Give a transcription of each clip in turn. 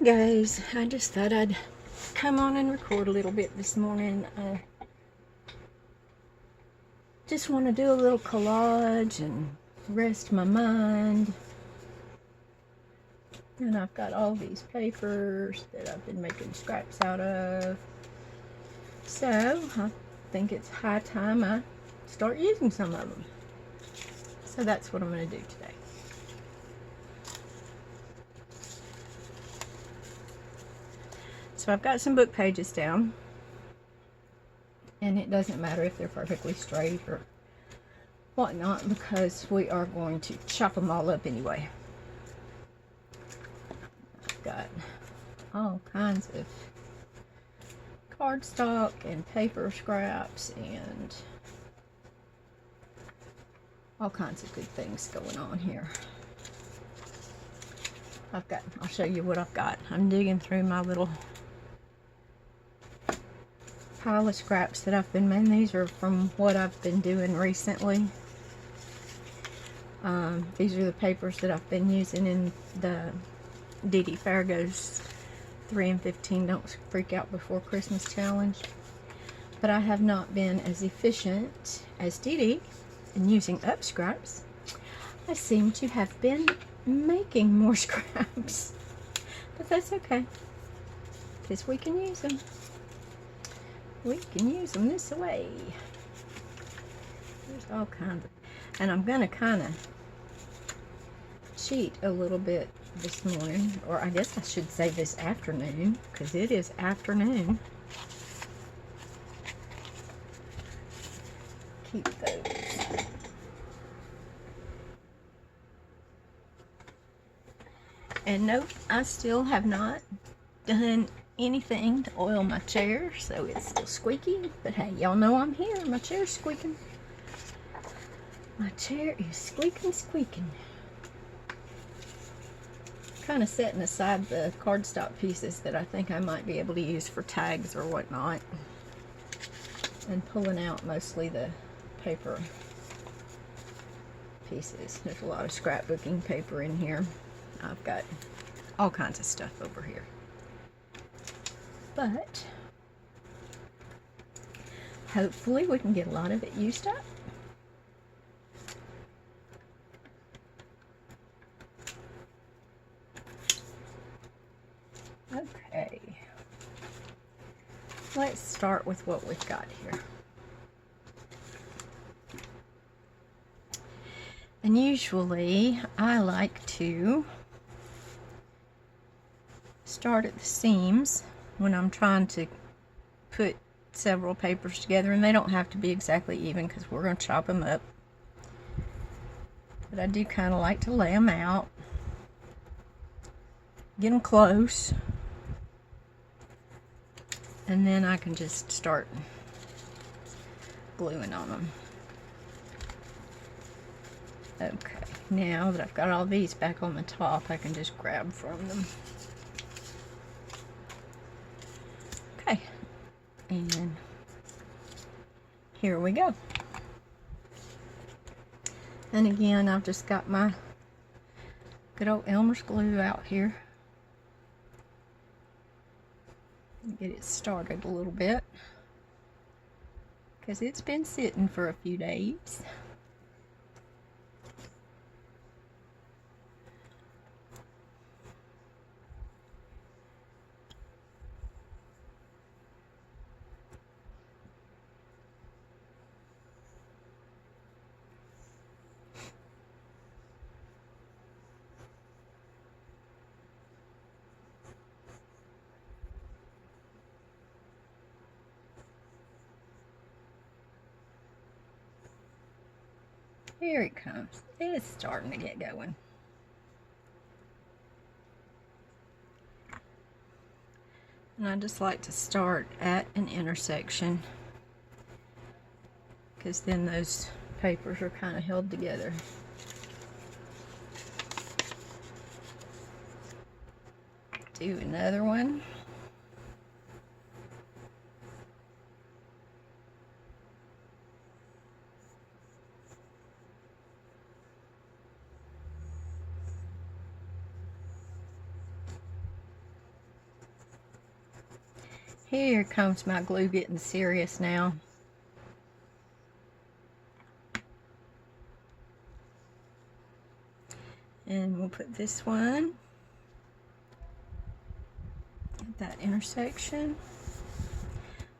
Guys, I just thought I'd come on and record a little bit this morning. I just want to do a little collage and rest my mind. And I've got all these papers that I've been making scraps out of. So I think it's high time I start using some of them. So that's what I'm going to do today. So I've got some book pages down, and it doesn't matter if they're perfectly straight or whatnot because we are going to chop them all up anyway. I've got all kinds of cardstock and paper scraps and all kinds of good things going on here. I'll show you what I've got. I'm digging through my little pile of scraps that I've been making. These are from what I've been doing recently. These are the papers that I've been using in the Dee Dee Farrago's 3 and 15 Don't Freak Out Before Christmas challenge. But I have not been as efficient as Dee Dee in using up scraps. I seem to have been making more scraps. But that's okay, because we can use them. We can use them this way. There's all kinds of, and I'm gonna kind of cheat a little bit this morning, or I guess I should say this afternoon, because it is afternoon. Keep those. And nope, I still have not done anything to oil my chair, so it's still squeaky, but hey, y'all know I'm here. My chair's squeaking. My chair is squeaking. Kind of setting aside the cardstock pieces that I think I might be able to use for tags or whatnot, and pulling out mostly the paper pieces. There's a lot of scrapbooking paper in here. I've got all kinds of stuff over here. But hopefully we can get a lot of it used up. Okay. Let's start with what we've got here. And usually I like to start at the seams when I'm trying to put several papers together, and they don't have to be exactly even because we're going to chop them up. But I do kind of like to lay them out, get them close, and then I can just start gluing on them. Okay, now that I've got all these back on the top, I can just grab from them. Okay, and here we go. And again, I've just got my good old Elmer's glue out here. Get it started a little bit, because it's been sitting for a few days. Here it comes. It's starting to get going. And I just like to start at an intersection, because then those papers are kind of held together. Do another one. Here comes my glue getting serious now. And we'll put this one at that intersection.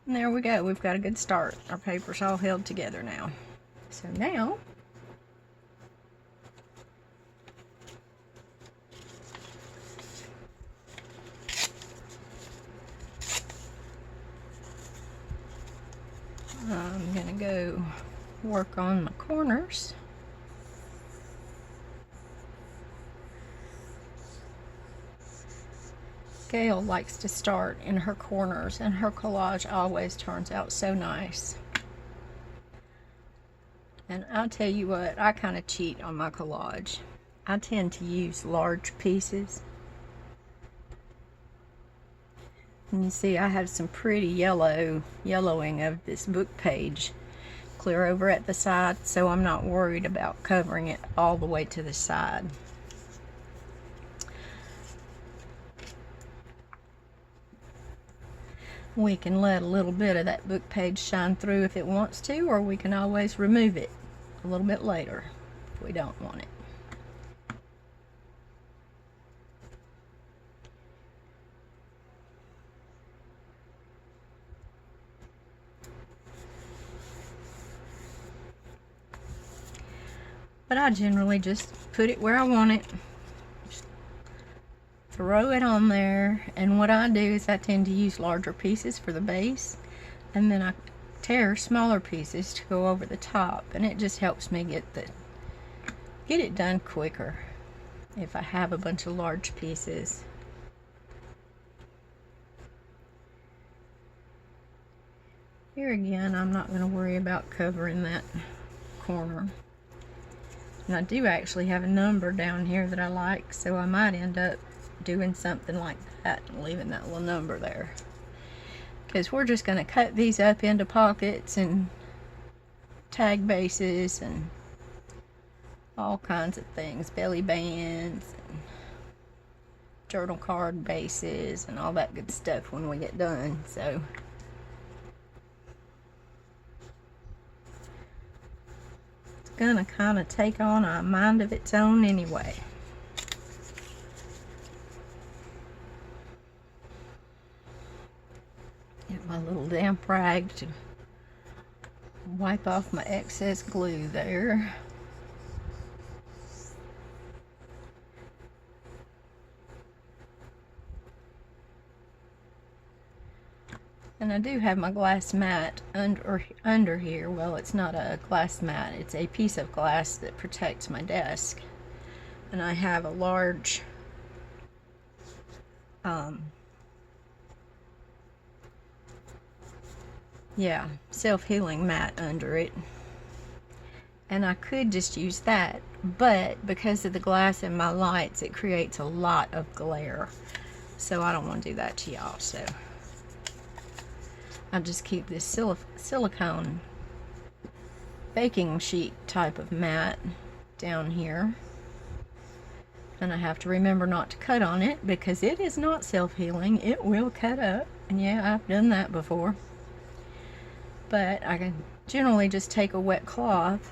And there we go. We've got a good start. Our paper's all held together now. So now, I'm gonna go work on my corners. Gail likes to start in her corners, and her collage always turns out so nice. And I'll tell you what, I kind of cheat on my collage. I tend to use large pieces. And you see I have some pretty yellowing of this book page clear over at the side, so I'm not worried about covering it all the way to the side. We can let a little bit of that book page shine through if it wants to, or we can always remove it a little bit later if we don't want it. But I generally just put it where I want it. Just throw it on there, and what I do is I tend to use larger pieces for the base, and then I tear smaller pieces to go over the top, and it just helps me get it done quicker if I have a bunch of large pieces. Here again, I'm not going to worry about covering that corner. And I do actually have a number down here that I like, so I might end up doing something like that and leaving that little number there. Because we're just going to cut these up into pockets and tag bases and all kinds of things. Belly bands and journal card bases and all that good stuff when we get done. So gonna kind of take on a mind of its own anyway. Get my little damp rag to wipe off my excess glue there. And I do have my glass mat under here. Well, it's not a glass mat, it's a piece of glass that protects my desk. And I have a large self-healing mat under it. And I could just use that, but because of the glass and my lights, it creates a lot of glare. So I don't want to do that to y'all, so I'll just keep this silicone baking sheet type of mat down here. And I have to remember not to cut on it because it is not self-healing. It will cut up. And yeah, I've done that before. But I can generally just take a wet cloth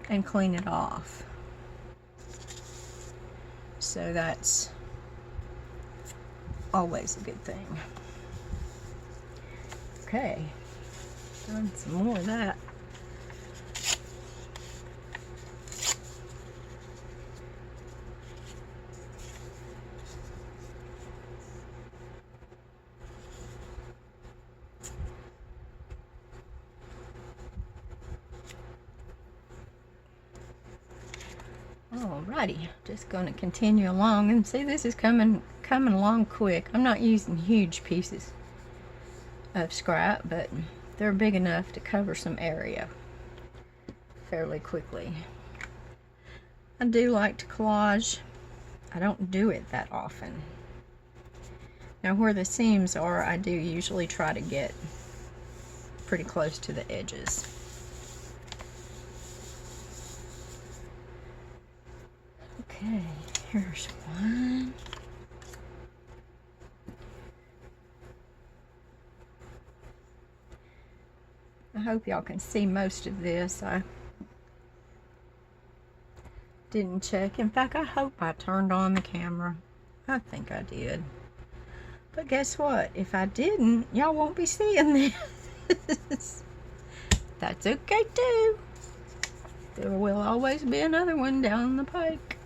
and clean it off. So that's always a good thing. Okay, done some more of that. Alrighty, just going to continue along, and see, this is coming along quick. I'm not using huge pieces of scrap, but they're big enough to cover some area fairly quickly. I do like to collage. I don't do it that often. Now where the seams are, I do usually try to get pretty close to the edges. Okay, here's one. hope y'all can see most of this. I didn't check. In fact, I hope I turned on the camera. I think I did. But guess what? If I didn't, y'all won't be seeing this. That's okay too. There will always be another one down the pike.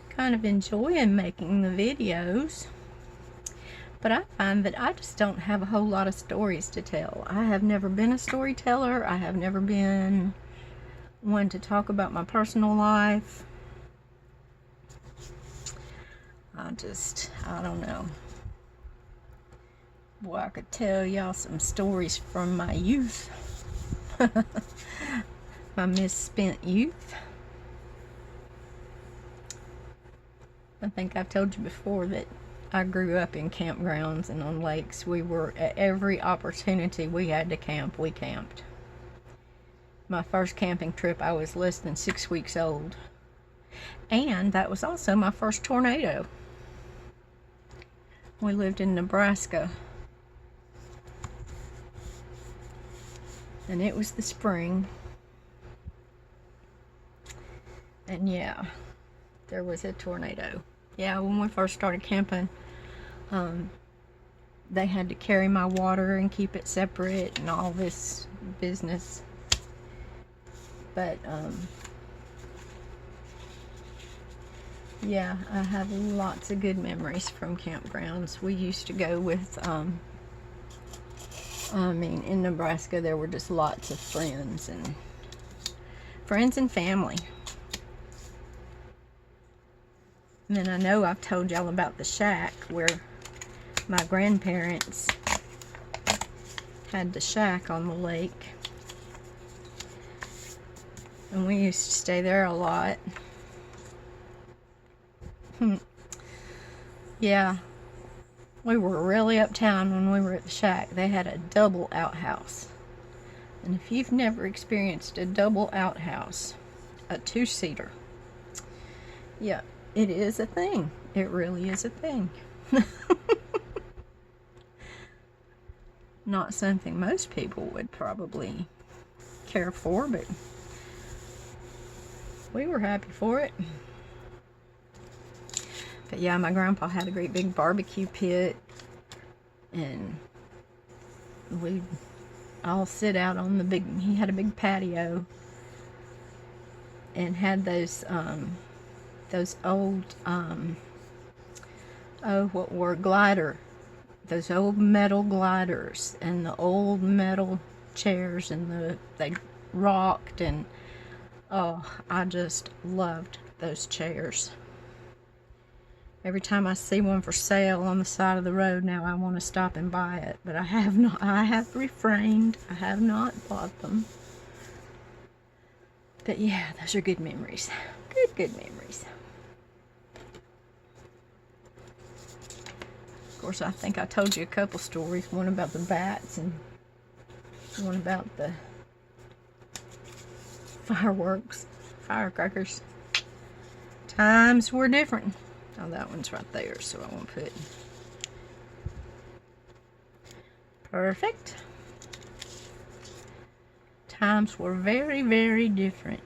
Kind of enjoying making the videos, but I find that I just don't have a whole lot of stories to tell. I have never been a storyteller. I have never been one to talk about my personal life. I don't know. Boy, I could tell y'all some stories from my youth. My misspent youth. I think I've told you before that I grew up in campgrounds and on lakes. We were, at every opportunity we had to camp, we camped. My first camping trip, I was less than 6 weeks old. And that was also my first tornado. We lived in Nebraska. And it was the spring. And yeah, there was a tornado. Yeah, when we first started camping, they had to carry my water and keep it separate and all this business. But, yeah, I have lots of good memories from campgrounds. We used to go with, in Nebraska, there were just lots of friends and family. And then I know I've told y'all about the shack where my grandparents had the shack on the lake. And we used to stay there a lot. Yeah, we were really uptown when we were at the shack. They had a double outhouse. And if you've never experienced a double outhouse, a two-seater, yeah, it is a thing. It really is a thing. Not something most people would probably care for, but we were happy for it. But yeah, my grandpa had a great big barbecue pit, and we'd all sit out on the big, he had a big patio, and had those old, what were glider, those old metal gliders, and the old metal chairs, and they rocked, and oh, I just loved those chairs. Every time I see one for sale on the side of the road now, I want to stop and buy it. But I have refrained. I have not bought them. But yeah, those are good memories. Good memories. Of course, I think I told you a couple stories. One about the bats and one about the firecrackers. Times were different. Oh, that one's right there, so I won't put. Perfect. Times were very, very different.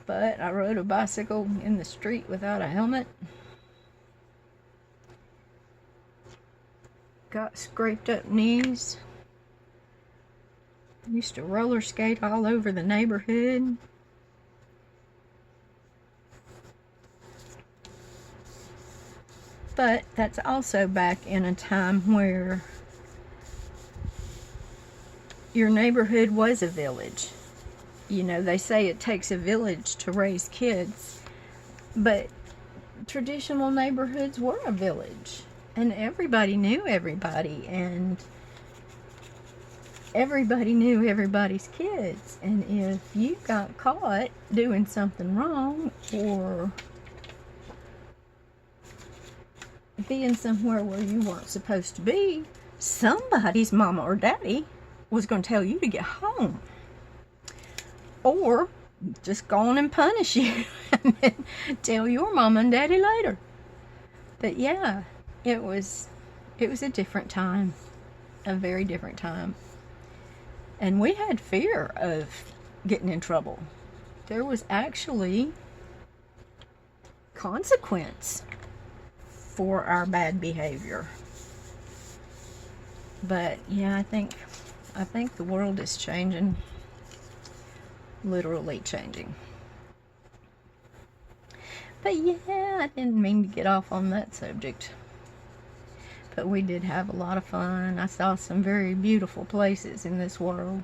But I rode a bicycle in the street without a helmet. Got scraped up knees. Used to roller skate all over the neighborhood. But that's also back in a time where your neighborhood was a village. You know, they say it takes a village to raise kids, but traditional neighborhoods were a village, and everybody knew everybody, and everybody knew everybody's kids. And if you got caught doing something wrong or being somewhere where you weren't supposed to be, somebody's mama or daddy was going to tell you to get home, or just go on and punish you and then tell your mama and daddy later. But yeah, it was a different time, a very different time. And we had fear of getting in trouble. There was actually consequence for our bad behavior. But yeah, I think the world is changing, literally changing. But yeah, I didn't mean to get off on that subject. But we did have a lot of fun. I saw some very beautiful places in this world.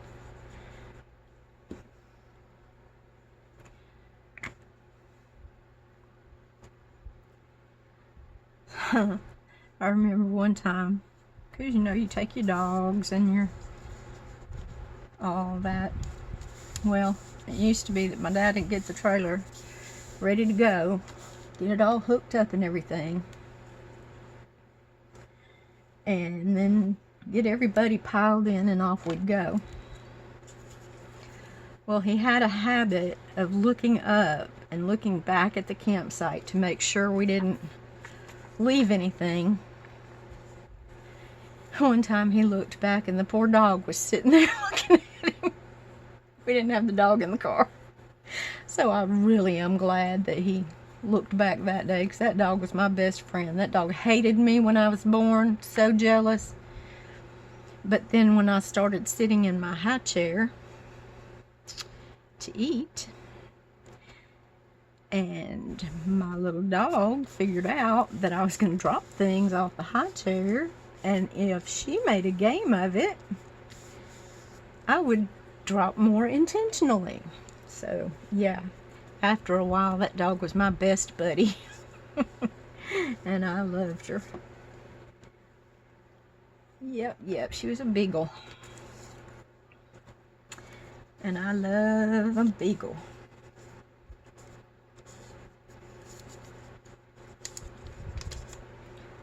I remember one time, because you know, you take your dogs and your all that. Well, it used to be that my dad would get the trailer ready to go, get it all hooked up and everything, and then get everybody piled in and off we'd go. Well, he had a habit of looking up and looking back at the campsite to make sure we didn't leave anything. One time he looked back and the poor dog was sitting there looking at him. We didn't have the dog in the car. So I really am glad that he looked back that day, because that dog was my best friend. That dog hated me when I was born, so jealous. But then when I started sitting in my high chair to eat, and my little dog figured out that I was going to drop things off the high chair, and if she made a game of it, I would drop more intentionally. So yeah, after a while that dog was my best buddy. And I loved her. Yep, she was a beagle. And I love a beagle.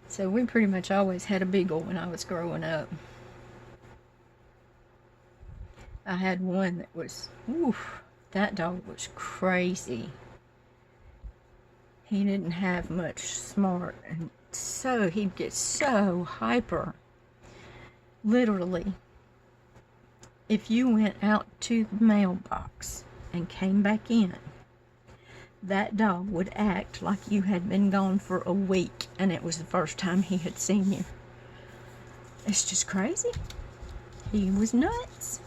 So we pretty much always had a beagle when I was growing up. I had one that was, oof, that dog was crazy. He didn't have much smart, and so he'd get so hyper. Literally, if you went out to the mailbox and came back in, that dog would act like you had been gone for a week and it was the first time he had seen you. It's just crazy. He was nuts,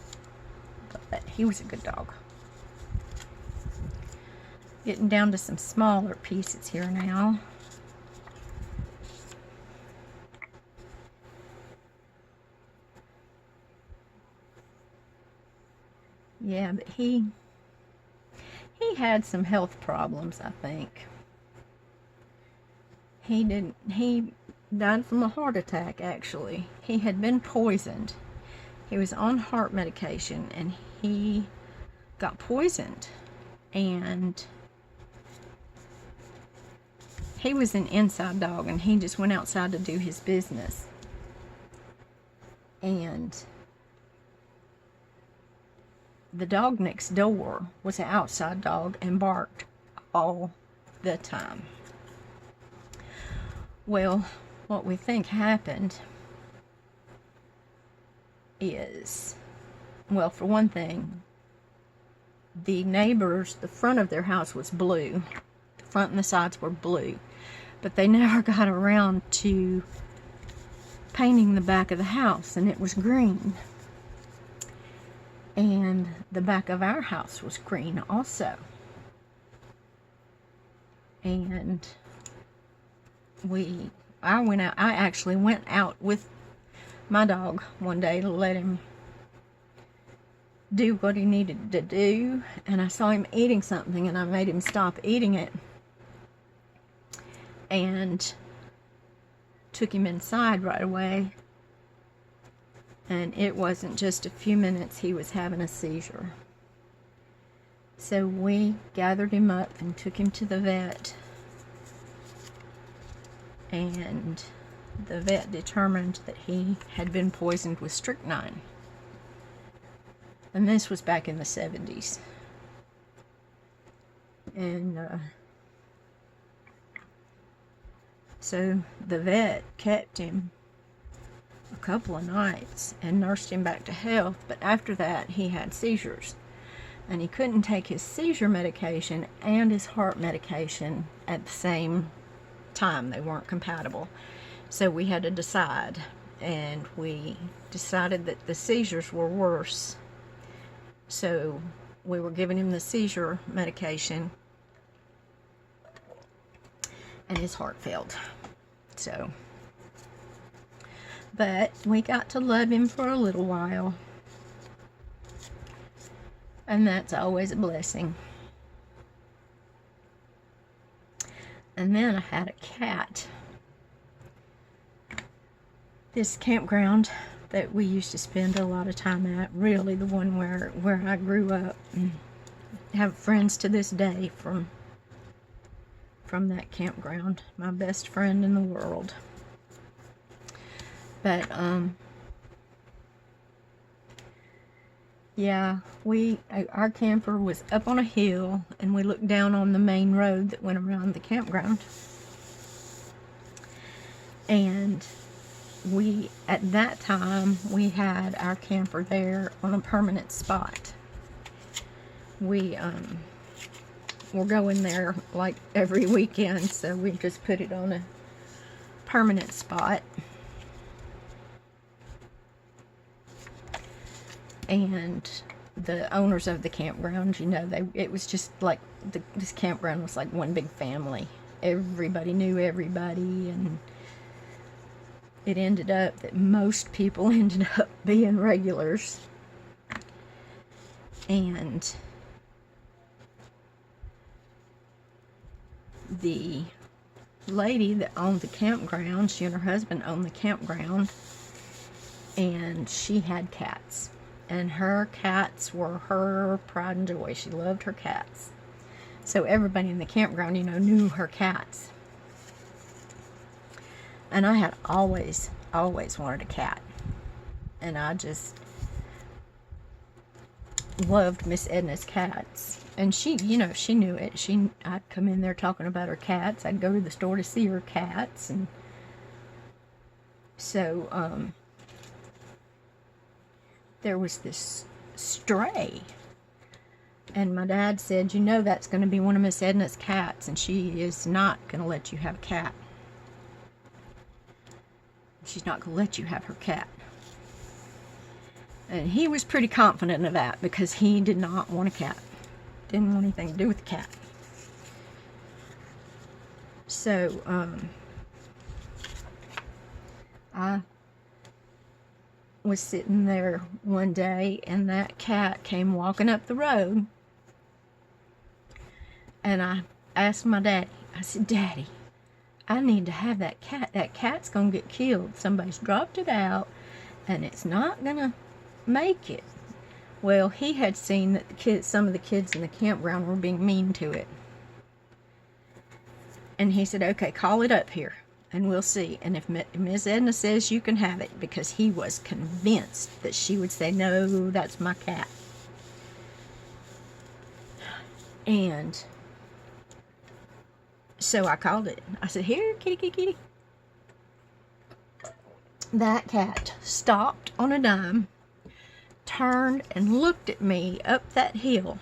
but he was a good dog. Getting down to some smaller pieces here now. Yeah, but he had some health problems, I think. He died from a heart attack, actually. He had been poisoned. He was on heart medication and he got poisoned. And he was an inside dog and he just went outside to do his business. And the dog next door was an outside dog and barked all the time. Well, what we think happened is, well, for one thing, the neighbors, the front of their house was blue. The front and the sides were blue. But they never got around to painting the back of the house, and it was green. And the back of our house was green also. And I actually went out with my dog one day to let him do what he needed to do, and I saw him eating something and I made him stop eating it and took him inside right away, and it wasn't just a few minutes, he was having a seizure. So we gathered him up and took him to the vet, and the vet determined that he had been poisoned with strychnine. And this was back in the 70s. And So the vet kept him a couple of nights and nursed him back to health, but after that he had seizures. And he couldn't take his seizure medication and his heart medication at the same time. They weren't compatible. So we had to decide, and we decided that the seizures were worse. So we were giving him the seizure medication, and his heart failed. So, but we got to love him for a little while, and that's always a blessing. And then I had a cat. This campground that we used to spend a lot of time at, really the one where I grew up, and have friends to this day from that campground. My best friend in the world. But yeah, our camper was up on a hill, and we looked down on the main road that went around the campground. And at that time, we had our camper there on a permanent spot. We were going there like every weekend, so we just put it on a permanent spot. And the owners of the campground, you know, it was just like this campground was like one big family. Everybody knew everybody, and it ended up that most people ended up being regulars. And the lady that owned the campground, she and her husband owned the campground, and she had cats. And her cats were her pride and joy. She loved her cats. So everybody in the campground, you know, knew her cats. And I had always wanted a cat. And I just loved Miss Edna's cats. And she, you know, she knew it. I'd come in there talking about her cats. I'd go to the store to see her cats. And so, there was this stray, and my dad said, you know, that's going to be one of Miss Edna's cats, and she is not going to let you have a cat. She's not going to let you have her cat. And he was pretty confident of that, because he did not want a cat. Didn't want anything to do with the cat. So, I was sitting there one day, and that cat came walking up the road, and I asked my daddy, I said, Daddy, I need to have that cat. That cat's gonna get killed. Somebody's dropped it out, and it's not gonna make it. Well, he had seen that some of the kids in the campground were being mean to it, and he said, okay, call it up here, and we'll see. And if Miss Edna says you can have it, because he was convinced that she would say, no, that's my cat. And so I called it. I said, here, kitty, kitty, kitty. That cat stopped on a dime, turned and looked at me up that hill,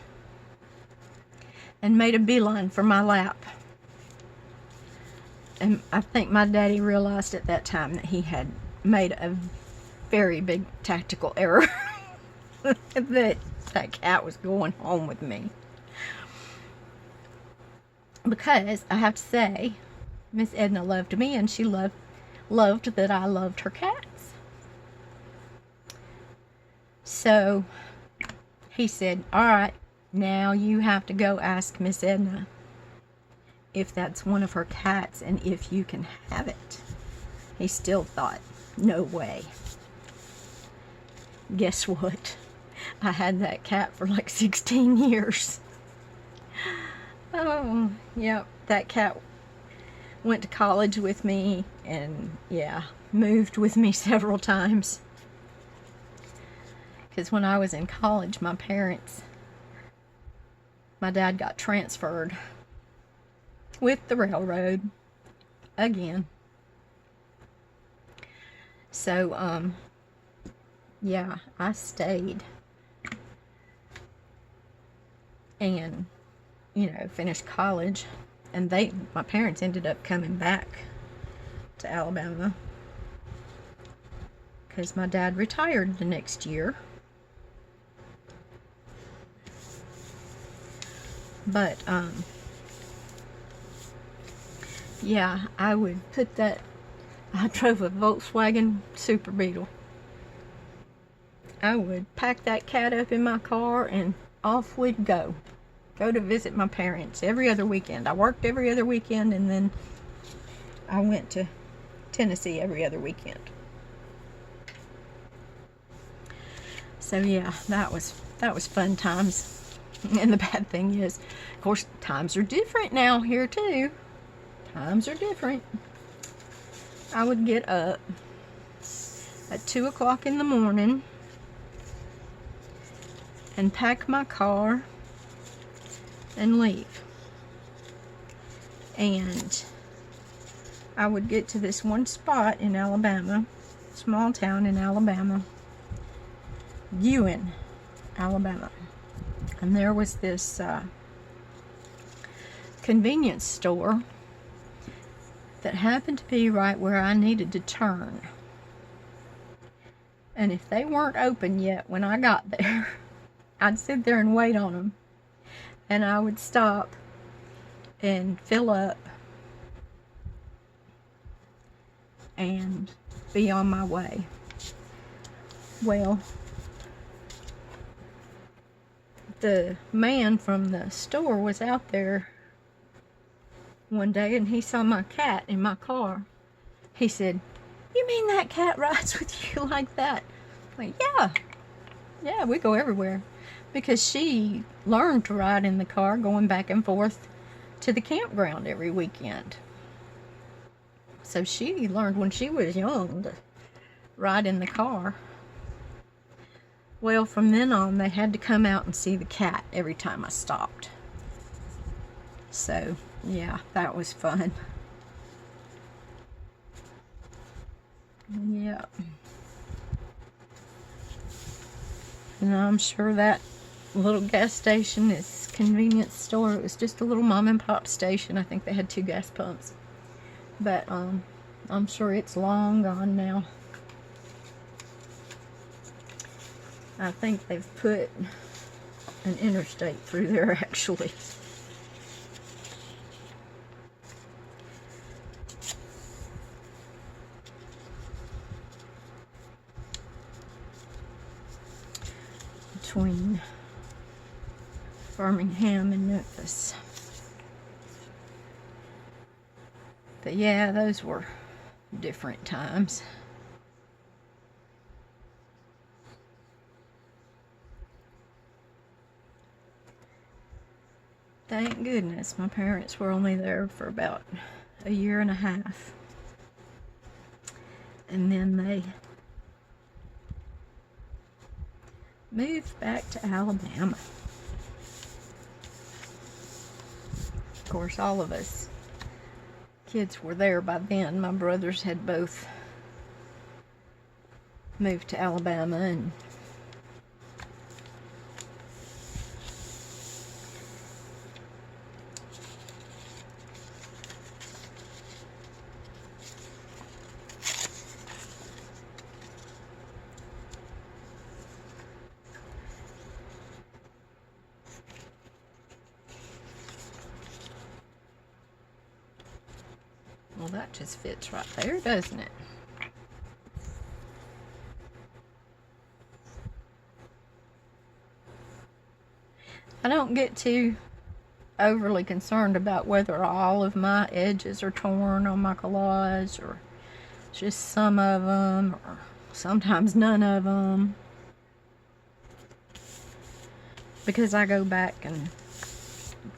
and made a beeline for my lap. And I think my daddy realized at that time that he had made a very big tactical error. that cat was going home with me. Because I have to say, Miss Edna loved me, and she loved that I loved her cats. So he said, all right, now you have to go ask Miss Edna if that's one of her cats and if you can have it. He still thought, no way. Guess what? I had that cat for like 16 years. Oh, yep, that cat went to college with me, and yeah, moved with me several times. Because when I was in college, my dad got transferred with the railroad again. So, yeah, I stayed and, finished college. And my parents ended up coming back to Alabama because my dad retired the next year. But, yeah, I drove a Volkswagen Super Beetle. I would pack that cat up in my car and off we'd go. Go to visit my parents every other weekend. I worked every other weekend, and then I went to Tennessee every other weekend. So yeah, that was fun times. And the bad thing is, of course, times are different now here too. Times are different. I would get up at 2 o'clock in the morning and pack my car and leave. And I would get to this one spot in Alabama, small town in Alabama, Ewan, Alabama. And there was this convenience store that happened to be right where I needed to turn. And if they weren't open yet when I got there, I'd sit there and wait on them. And I would stop and fill up and be on my way. Well, the man from the store was out there one day and he saw my cat in my car. He said, "You mean that cat rides with you like that?" I'm like, yeah, we go everywhere. Because she learned to ride in the car going back and forth to the campground every weekend. So she learned when she was young to ride in the car. Well, from then on, they had to come out and see the cat every time I stopped. So, yeah, that was fun. Yeah. And I'm sure that little gas station, this convenience store, it was just a little mom and pop station. I think they had 2 gas pumps. But, I'm sure it's long gone now. I think they've put an interstate through there, actually. Between Birmingham and Memphis. But yeah, those were different times. Thank goodness my parents were only there for about a year and a half. And then they moved back to Alabama. Of course, all of us kids were there by then. My brothers had both moved to Alabama, and well, that just fits right there, doesn't it? I don't get too overly concerned about whether all of my edges are torn on my collage or just some of them, or sometimes none of them, because I go back and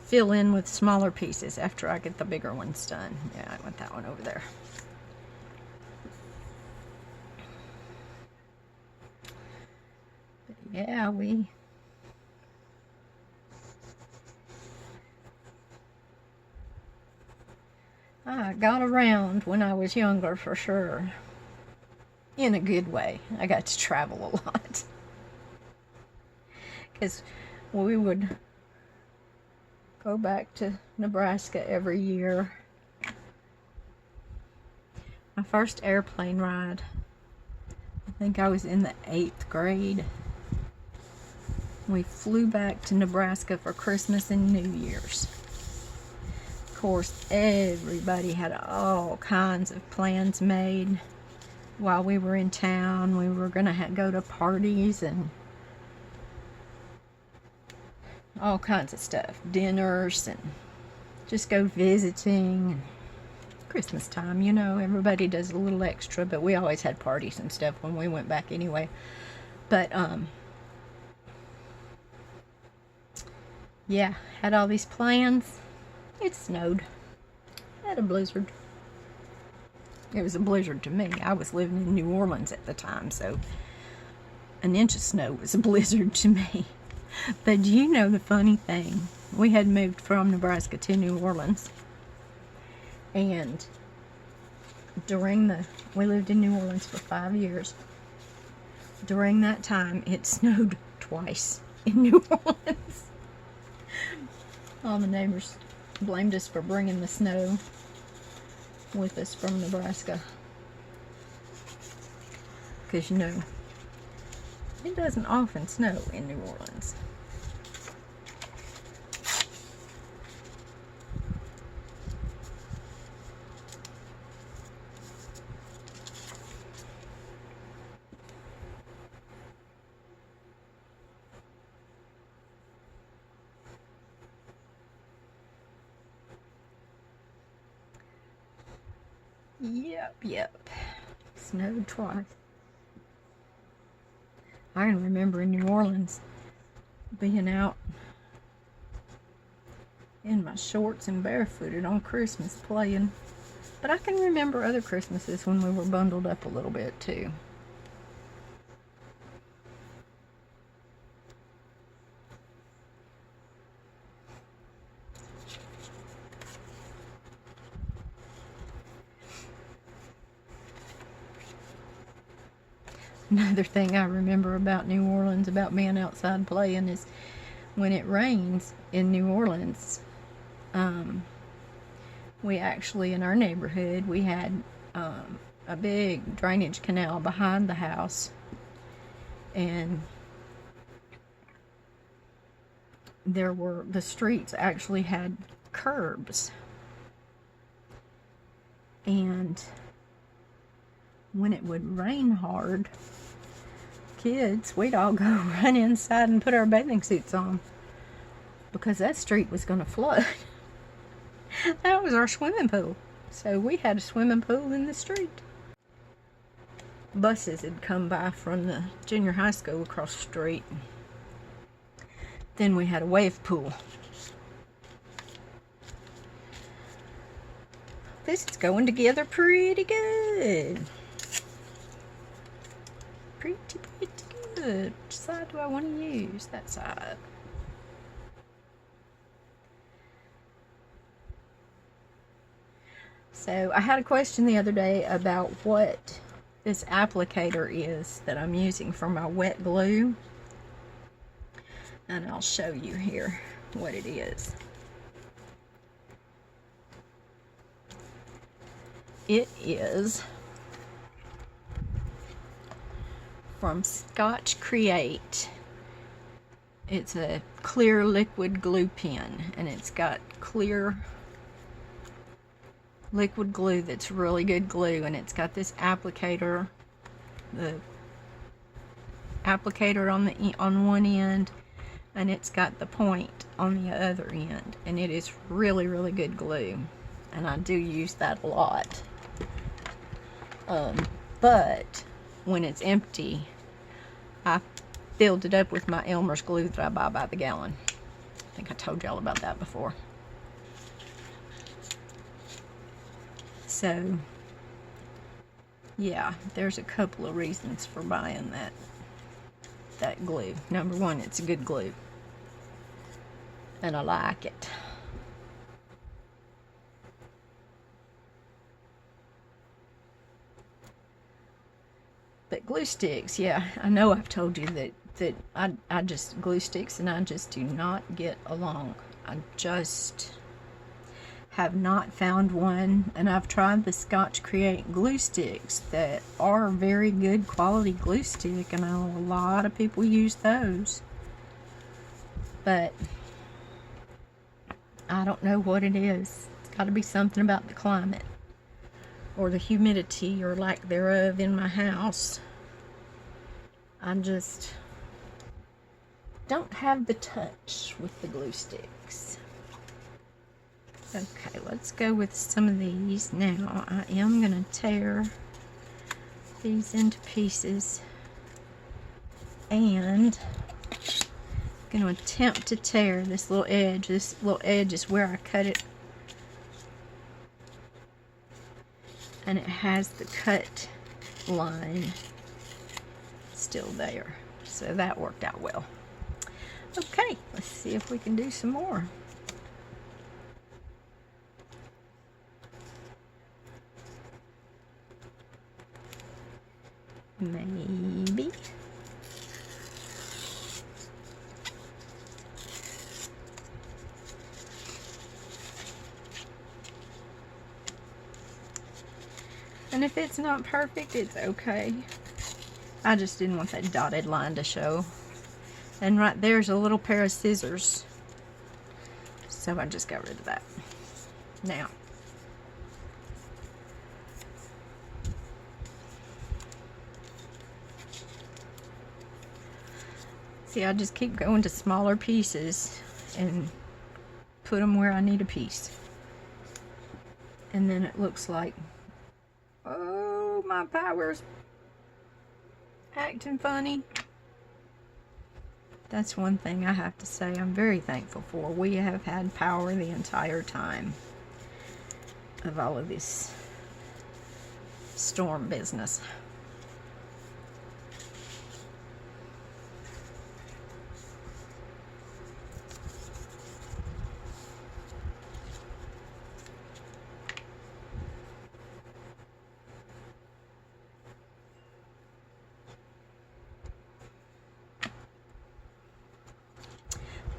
fill in with smaller pieces after I get the bigger ones done. Yeah, I want that one over there. But yeah, I got around when I was younger for sure. In a good way. I got to travel a lot. Because we would go back to Nebraska every year. My first airplane ride, I think I was in the 8th grade. We flew back to Nebraska for Christmas and New Year's. Of course, everybody had all kinds of plans made while we were in town. We were going to go to parties and all kinds of stuff. Dinners and just go visiting. Christmas time, you know, everybody does a little extra, but we always had parties and stuff when we went back anyway. But, yeah, had all these plans. It snowed. Had a blizzard. It was a blizzard to me. I was living in New Orleans at the time, so an inch of snow was a blizzard to me. But do you know the funny thing? We had moved from Nebraska to New Orleans. And we lived in New Orleans for 5 years. During that time, it snowed twice in New Orleans. All the neighbors blamed us for bringing the snow with us from Nebraska. Because, you know, it doesn't often snow in New Orleans. Yep. Snowed twice. I can remember in New Orleans being out in my shorts and barefooted on Christmas playing. But I can remember other Christmases when we were bundled up a little bit too. Another thing I remember about New Orleans, about being outside playing, is when it rains in New Orleans, we actually, in our neighborhood, we had a big drainage canal behind the house, and the streets actually had curbs, and when it would rain hard, kids, we'd all go run inside and put our bathing suits on because that street was going to flood. That was our swimming pool. So we had a swimming pool in the street. Buses had come by from the junior high school across the street. Then we had a wave pool. This is going together pretty good. Pretty good. Which side do I want to use? That side. So I had a question the other day about what this applicator is that I'm using for my wet glue. And I'll show you here what it is. It is from Scotch Create. It's a clear liquid glue pen, and it's got clear liquid glue that's really good glue, and it's got this applicator, the applicator on one end, and it's got the point on the other end, and it is really, really good glue, and I do use that a lot. But when it's empty, I filled it up with my Elmer's glue that I buy by the gallon. I think I told y'all about that before. So, yeah, there's a couple of reasons for buying that glue. Number one, it's a good glue, and I like it. glue sticks. Yeah, I know I've told you that I just glue sticks and I just do not get along. I just have not found one, and I've tried the Scotch Create glue sticks that are very good quality glue stick, and I know a lot of people use those, but I don't know what it is. It's got to be something about the climate or the humidity or lack thereof in my house. I just don't have the touch with the glue sticks. Okay, let's go with some of these now. I am going to tear these into pieces and I'm going to attempt to tear this little edge. This little edge is where I cut it, and it has the cut line still there, so that worked out well. Okay, let's see if we can do some more. Maybe. And if it's not perfect, it's okay. I just didn't want that dotted line to show. And right there's a little pair of scissors, so I just got rid of that. Now, see, I just keep going to smaller pieces and put them where I need a piece. And then it looks like, oh, my power's acting funny. That's one thing I have to say I'm very thankful for. We have had power the entire time of all of this storm business.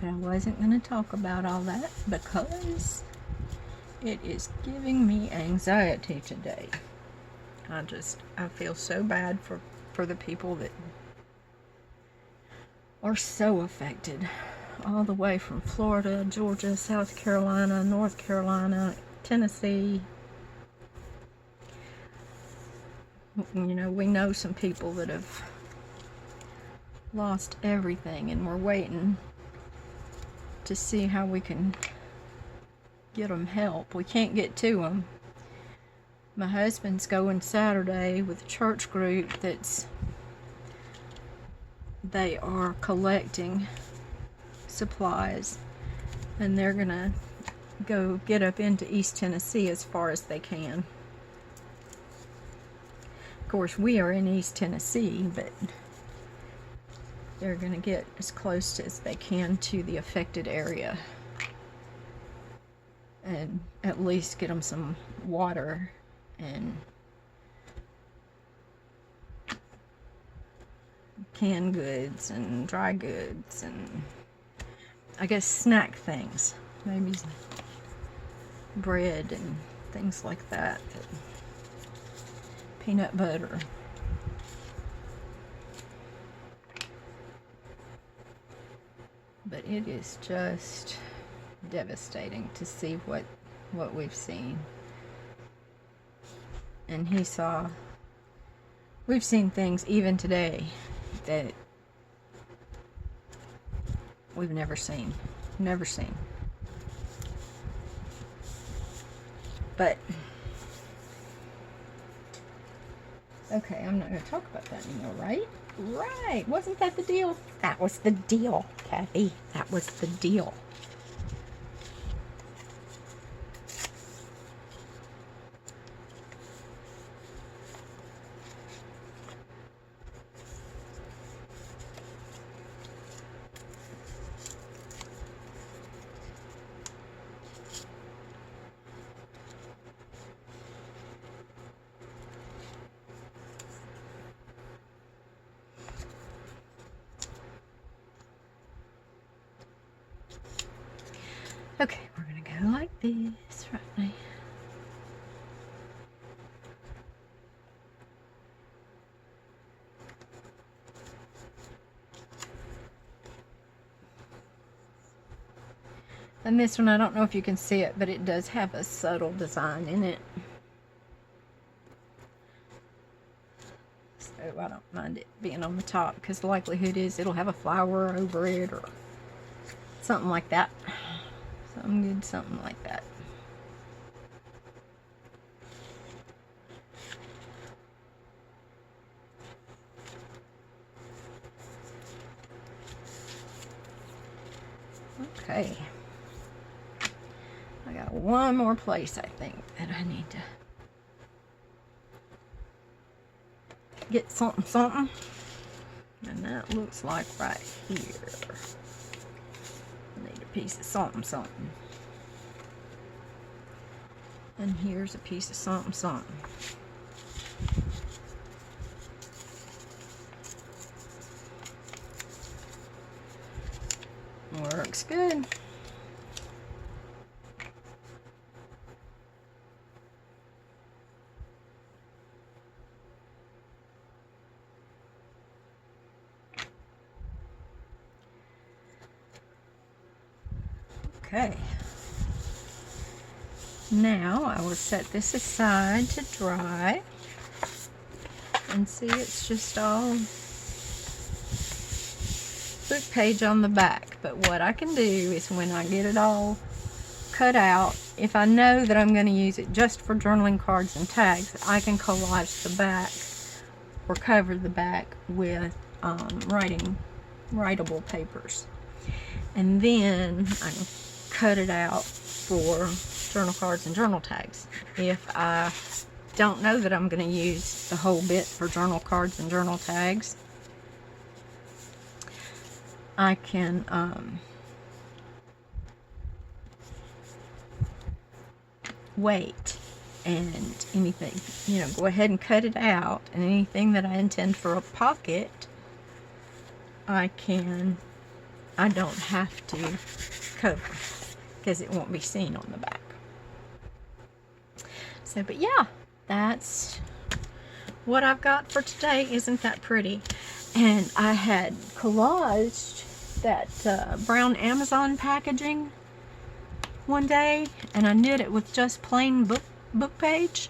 But I wasn't going to talk about all that because it is giving me anxiety today. I feel so bad for the people that are so affected, all the way from Florida, Georgia, South Carolina, North Carolina, Tennessee. You know, we know some people that have lost everything, and we're waiting to see how we can get them help. We can't get to them. My husband's going Saturday with a church group they are collecting supplies, and they're gonna go get up into East Tennessee as far as they can. Of course, we are in East Tennessee, but they're gonna get as close as they can to the affected area and at least get them some water and canned goods and dry goods and I guess snack things, maybe bread and things like that, peanut butter. But it is just devastating to see what we've seen. And we've seen things even today that we've never seen. But, okay, I'm not going to talk about that anymore, right? Right, wasn't that the deal? That was the deal, Kathy. That was the deal. Okay, we're gonna go like this right now. And this one, I don't know if you can see it, but it does have a subtle design in it. So I don't mind it being on the top, because the likelihood is it'll have a flower over it or something like that. Something good, something like that. Okay. I got one more place, I think, that I need to get something. And that looks like right here. I need a piece of something. And here's a piece of something. Works good. Okay. Now I will set this aside to dry. And see, it's just all book page on the back. But what I can do is when I get it all cut out, if I know that I'm going to use it just for journaling cards and tags, I can collage the back or cover the back with writable papers. And then I can cut it out for journal cards and journal tags. If I don't know that I'm going to use the whole bit for journal cards and journal tags, I can wait, and anything, go ahead and cut it out, and anything that I intend for a pocket, I don't have to cover, because it won't be seen on the back. So, but yeah, that's what I've got for today. Isn't that pretty? And I had collaged that brown Amazon packaging one day, and I knit it with just plain book page.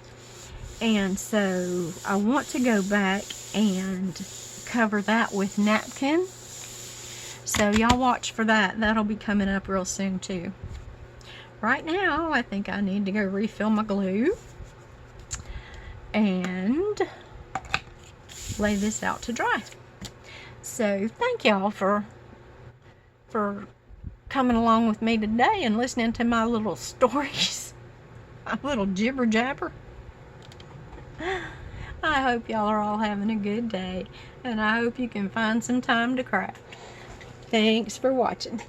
And so I want to go back and cover that with napkin. So y'all watch for that. That'll be coming up real soon too. Right now, I think I need to go refill my glue and lay this out to dry. So thank y'all for coming along with me today and listening to my little stories, my little jibber jabber. I hope y'all are all having a good day, and I hope you can find some time to craft. Thanks for watching.